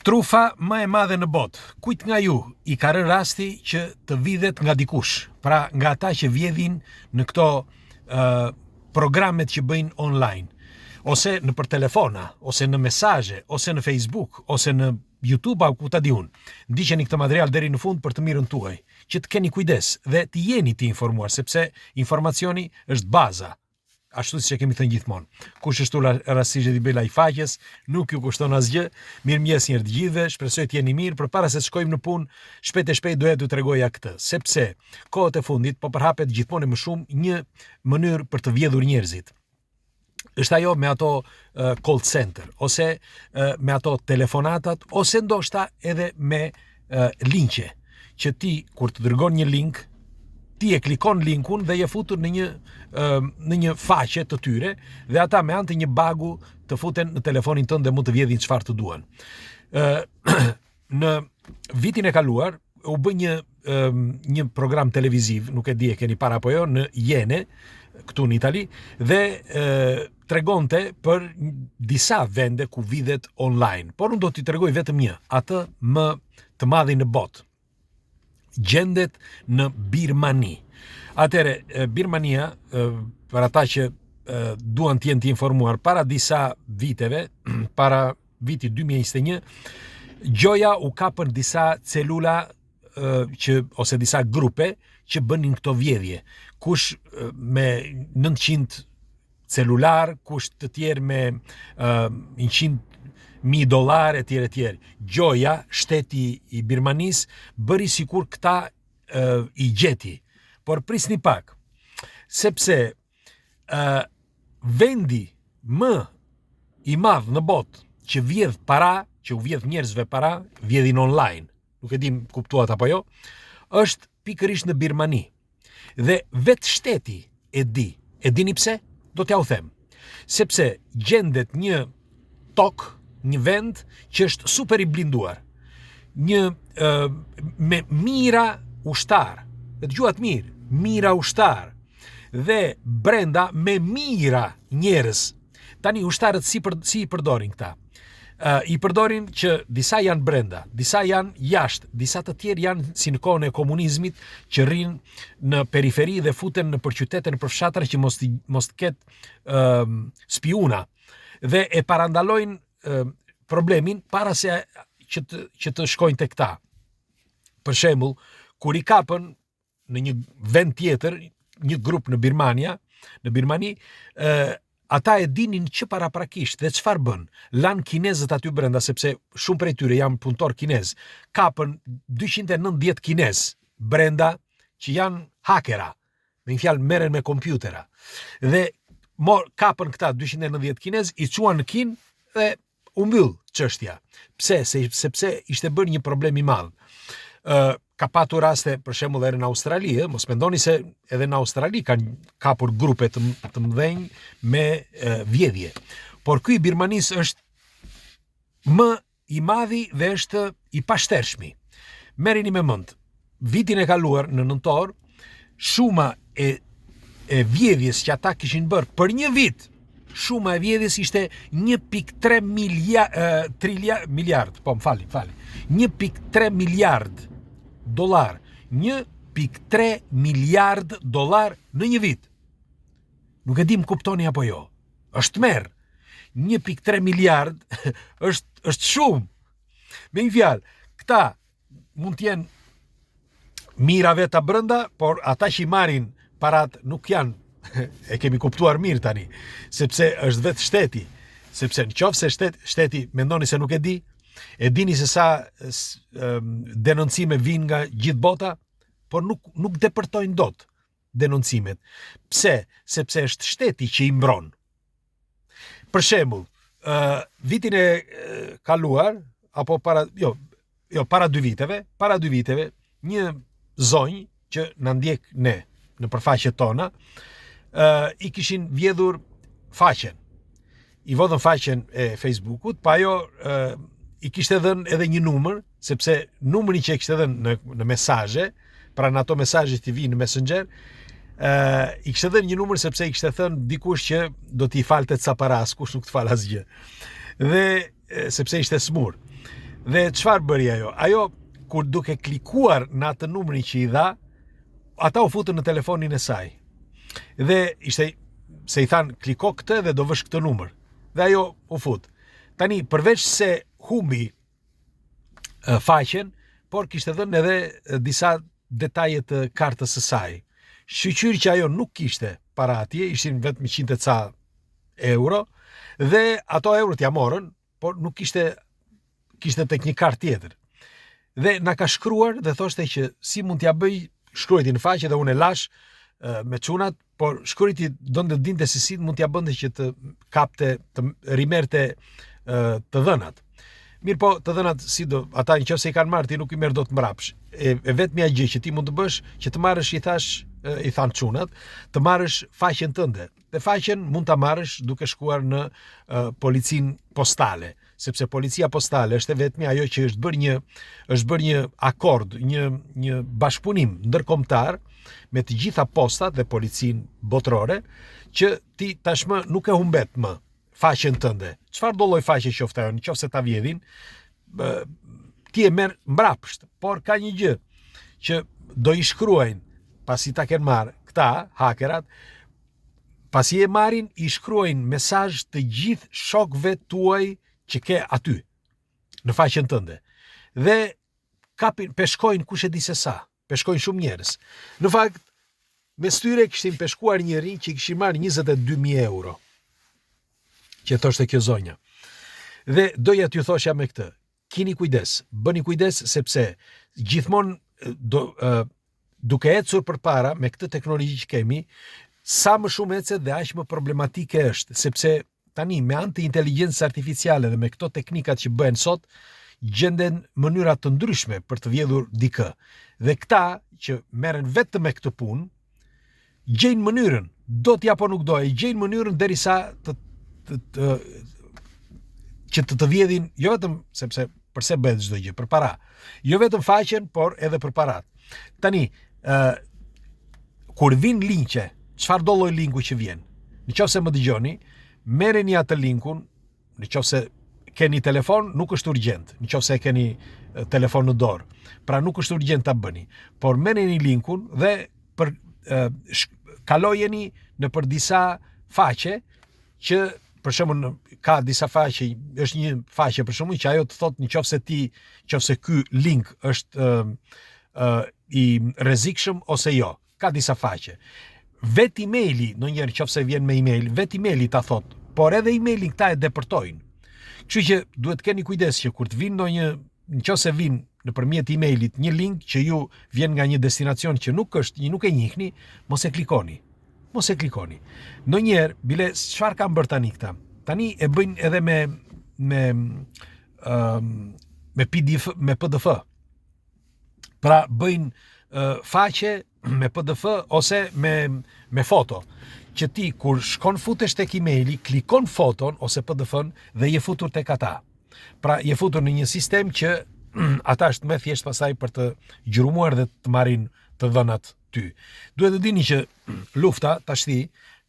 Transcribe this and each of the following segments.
Trufa më e madhe në botë. Kujt nga ju i ka rënë rasti që të vidhet nga dikush? Pra nga ata që vjedhin në këto programet që bëjnë online, ose në për telefona, ose në mesazhe, ose në Facebook, ose në YouTube apo ku ta di unë. Ndiqeni këtë material deri në fund për të mirën tuaj, që të keni kujdes dhe të jeni të informuar, sepse informacioni është baza. Ashtu si që kemi thënë gjithmonë. Kush është rastisht e di bëj faqes, nuk ju kushton asgjë. Mirëmjes njërë të gjithëve, shpresoj të jeni mirë, përpara se të shkojmë në punë, shpejt e shpejt doja t'ju tregoja këtë, sepse kohët e fundit po përhapet gjithmonë më shumë një mënyrë për të vjedhur njerëzit. Është ajo me ato call center, ose me ato telefonatat, ose ndoshta edhe me linqe, që ti kur të dërgon një link, ti e klikon linkun dhe je futur në një faqe të tyre dhe ata me anë të një bagu të futen në telefonin tënd dhe mund të vjedhin çfarë të duan. Në vitin e kaluar u bë një program televiziv, nuk e di e keni para apo jo, në Jene, këtu në Itali, dhe tregonte për disa vende ku vidhet online. Por unë do t'i tregoj vetëm një, atë më të madhin në botë. Gjendet në Birmani. Atëre, Birmania, për ata që duan të jenë të informuar, para disa viteve, para viti 2021, gjoja u kapën disa celula ose disa grupe që bënin këto vjedhje. Kush me 900 celular, kush të tjerë me $100,000 etj. Gjoja, shteti i Birmanis, bëri sikur këta i gjeti. Por prisni pak, sepse vendi më i madh në botë që vjedh para, që u vjedh njerëzve para, vjedhin online, nuk e dim kuptuat apo jo, është pikërisht në Birmani. Dhe vetë shteti e di. E dini pse? Do t'ja u them. Sepse gjendet një tokë, një vend që është super i blinduar, me mira ushtar, dhe të gjuat mirë, mira ushtar, dhe brenda me mira njerëz. Tani ushtarët si i përdorin këta? I përdorin që disa janë brenda, disa janë jashtë, disa të tjerë janë si në kohën e komunizmit që rrinë në periferi dhe futen në përqytete, në përfshatra që mos të ketë spiuna dhe e parandalojnë problemin para se që të shkojnë të këta. Për shembull, kur i kapën në një vend tjetër, një grup në Birmani, ata e dinin që paraprakisht dhe çfarë bën. Lan kinezët aty brenda, sepse shumë prej tyre janë punëtor kinez. Kapën 290 kinez brenda që janë hakera. Me një fjalë merren me kompjutera. Dhe kapën këta 290 kinez, i çuan në kin dhe u mbyll çështja. Pse? Sepse ishte bërë një problem i madh. Ka patur raste, për shembull, edhe në Australi, mos mendoni se edhe në Australi kanë kapur grupe të mëdhenj me vjedhje. Por ky i Birmanis është më i madhi dhe është i pashtershmi. Merreni me mend, vitin e kaluar në nëntor, shuma e vjedhjes që ata kishin bërë për një vit, shuma e vjedhjes ishte 1.3 miliard, po më fali, 1.3 miliard dollar, 1.3 miliard dollar në një vit. Nuk e dim kuptoni apo jo. Është merr. 1.3 miliard është shumë. Me një fjalë, këta mund të jenë mira veta brenda, por ata që i marrin parat nuk janë, e kemi kuptuar mirë tani, sepse është vetë shteti. Sepse në qoftë se shteti mendoni se nuk e di, e dini se sa denoncime vinë nga gjithë bota, por nuk depërtojnë dot denoncimet. Pse? Sepse është shteti që i mbron. Për shembull, vitin e kaluar, apo para 2 viteve, një zonjë që na ndjek ne në përfaqet tona, i kishin vjedhur faqen. I vodhën faqen e Facebookut, pa ajo i kishte dhënë edhe një numër, sepse numri që e kishte dhënë në mesazhe, pra në ato mesazhe që vinë në Messenger, i kishte dhënë një numër sepse i kishte thënë dikush që do t'i falte ca para, kush nuk të fal asgjë. Dhe sepse ishte smur. Dhe çfarë bëri ajo? Ajo, kur duke klikuar në atë numrin që i dha, ata u futën në telefonin e saj. Dhe ishte, se i thanë, kliko këtë dhe do vësh këtë numër. Dhe ajo u fut. Tani, përveç se humbi faqen, por kishte dhënë edhe disa detaje të kartës së saj. Shqyqyr që ajo nuk kishte para atje, ishin vetëm 100 ca euro, dhe ato eurot ja morën, por nuk kishte tek një kartë tjetër. Dhe na ka shkruar dhe thoshte që si mund t'ja bëj, shkruajti në faqe dhe unë e lash me çunat, por shkruajti donte dinte se si mund t'ja bënte që të kapte, të rimerte të dhënat. Mirë po, të dhënat si do, ata nëse i kanë marrë, ti nuk i merr dot mbrapsh. E vetmja gjë që ti mund të bësh, që të marrësh, i thanë çunat, të marrësh faqen tënde. Dhe faqen mund ta marrësh duke shkuar në policinë postale, sepse policia postale është vetëm ajo që është bërë një akord, një bashkëpunim ndërkombëtar me të gjitha postat dhe policinë botërore, që ti tashmë nuk e humbet më faqen tënde. Çfarë do lloj faqe qoftë ajo, nëse ta vjedhin, ti e merr mbrapsht, por ka një gjë që do i shkruajnë pasi ta kenë marrë këta hakerat, pasi e marrin, i shkruajnë mesazh të gjithë shokëve tuaj që ke aty në faqen tënde. Dhe peshkojnë kush e di se sa, peshkojnë shumë njerëz. Në fakt, me styre kishin peshkuar njëri që i kishin marrë 22.000 euro. Që thoshte kjo zonja. Dhe doja t'ju thosha me këtë, kini kujdes, bëni kujdes, sepse gjithmonë duke ecur përpara me këtë teknologji që kemi, sa më shumë ecet dhe aq më problematike është, sepse tani me anë të inteligjencës artificiale dhe me këto teknikat që bëhen sot, gjenden mënyra të ndryshme për të vjedhur dikë. Dhe këta që merren vetëm me këtë punë, gjejnë mënyrën, do t'ja po nuk do, gjejnë mënyrën derisa që të vjedhin, jo vetëm sepse përse bëhet çdo gjë, për para. Jo vetëm faqen, por edhe për parat. Tani, kur vin linqe, çfarë do lloj linku që vjen? Nëse më dëgjoni, merreni atë linkun, nëse keni telefon, nuk është urgjent, nëse keni telefon në dorë. Pra nuk është urgjent ta bëni, por merreni linkun dhe kalojeni në për disa faqe që për shembull ka disa faqe, është një faqe për shembull që ajo të thotë nëse ky link është i rrezikshëm ose jo. Ka disa faqe. Vet emaili, ndonjëherë nëse vjen me email, vet emaili ta thot, por edhe emailin këta e depërtojnë. Kështu që duhet keni kujdes që kur të vinë nëse vin nëpërmjet emailit një link që ju vjen nga një destinacion që nuk e njihni, mos e klikoni. Mos e klikoni. Ndonjëherë, bile çfarë kanë bërë tani këta? Tani e bëjnë edhe me PDF, me PDF. Pra bëjnë faqe me PDF ose me foto. Që ti kur shkon futesh tek emaili, klikon foton ose PDF-n dhe je futur tek ata. Pra je futur në një sistem që ata është më thjesht pasaj për të gjurmuar dhe të marrin të dhënat ty. Duhet të dini që lufta tashti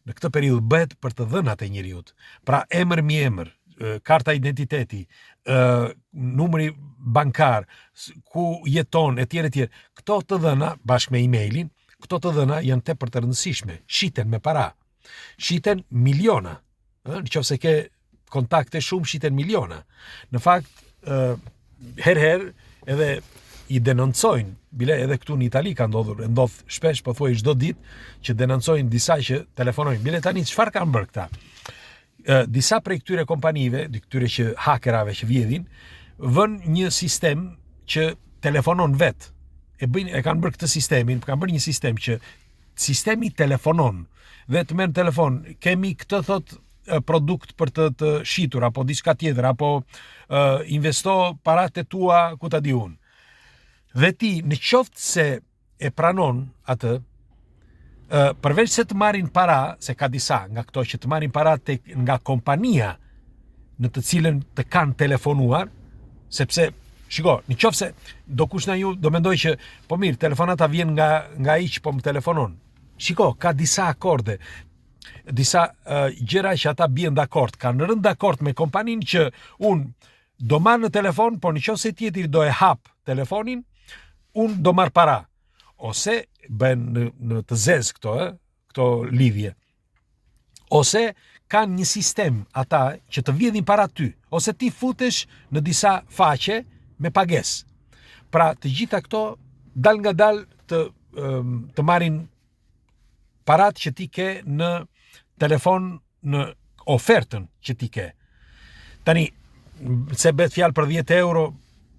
në këtë periudhë bëhet për të dhënat e njerëzit. Pra emër mbi emër, karta identiteti, numri bankar, ku jeton etj. Këto të dhëna bashkë me emailin, këto të dhëna janë tepër të rëndësishme, shiten me para. Shiten miliona. Nëse ke kontakte shumë, shiten miliona. Në fakt, herë edhe i denoncojnë, bile edhe këtu në Itali ka ndodh shpesh, po thuaj çdo ditë që denoncojnë disa që telefonojnë. Bile tani çfarë kanë bërë këta? Disa prej këtyre kompanive, këtyre që hakerave që vjedhin, vën një sistem që telefonon vet. E kanë bërë këtë sistemin, kanë bërë një sistem që sistemi telefonon dhe të merr telefon, kemi këtë thot produkt për të shitur apo diçka tjetër apo investo paratë tua ku ta di unë. Dhe ti, në qoftë se e pranon atë, përveç se të marrin para, se ka disa nga këto që të marrin para nga kompania në të cilën të kanë telefonuar, sepse, shiko, në qoftë se do kush nga ju do mendoj që, po mirë, telefonata vjen nga ai që po më telefonon. Shiko, ka disa akorde, disa gjëra që ata bien dakord, kanë rënë dakord me kompaninë që unë do marr në telefon, por nëse tjetri do e hap telefonin, unë do marr para. Ose bën në të zezë këto lidhje. Ose kanë një sistem ata që të vjedhin para ty, ose ti futesh në disa faqe me pagesë. Pra të gjitha këto dal nga dal të marrin parat që ti ke në telefon, në ofertën që ti ke. Tani, se bet fjalë për 10 euro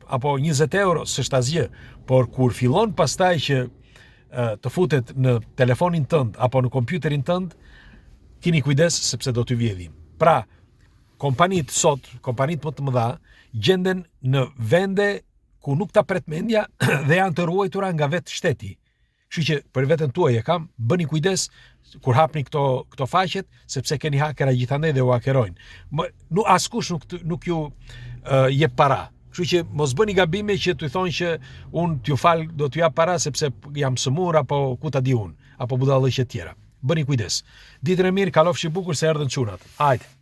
apo 20 euro, s'është asgjë, por kur fillon pastaj që të futet në telefonin tënd apo në kompjuterin tënd, keni kujdes sepse do t'ju vjedhin. Pra, kompanitë më të mëdha, gjenden në vende ku nuk ta pret mendja dhe janë të ruajtura nga vetë shteti. Kështu që për veten tuaj e kam, bëni kujdes kur hapni këto faqet, sepse keni hakera gjithandaj dhe u hakerojnë. Askush nuk ju jep para. Kështu që mos bëni gabime që t'u thonë që unë t'ju fal, do t'ju jap para sepse jam sëmur apo ku ta di unë, apo budallëqe tjera. Bëni kujdes. Ditën e mirë, kalofshi bukur se erdhën çunat. Hajde.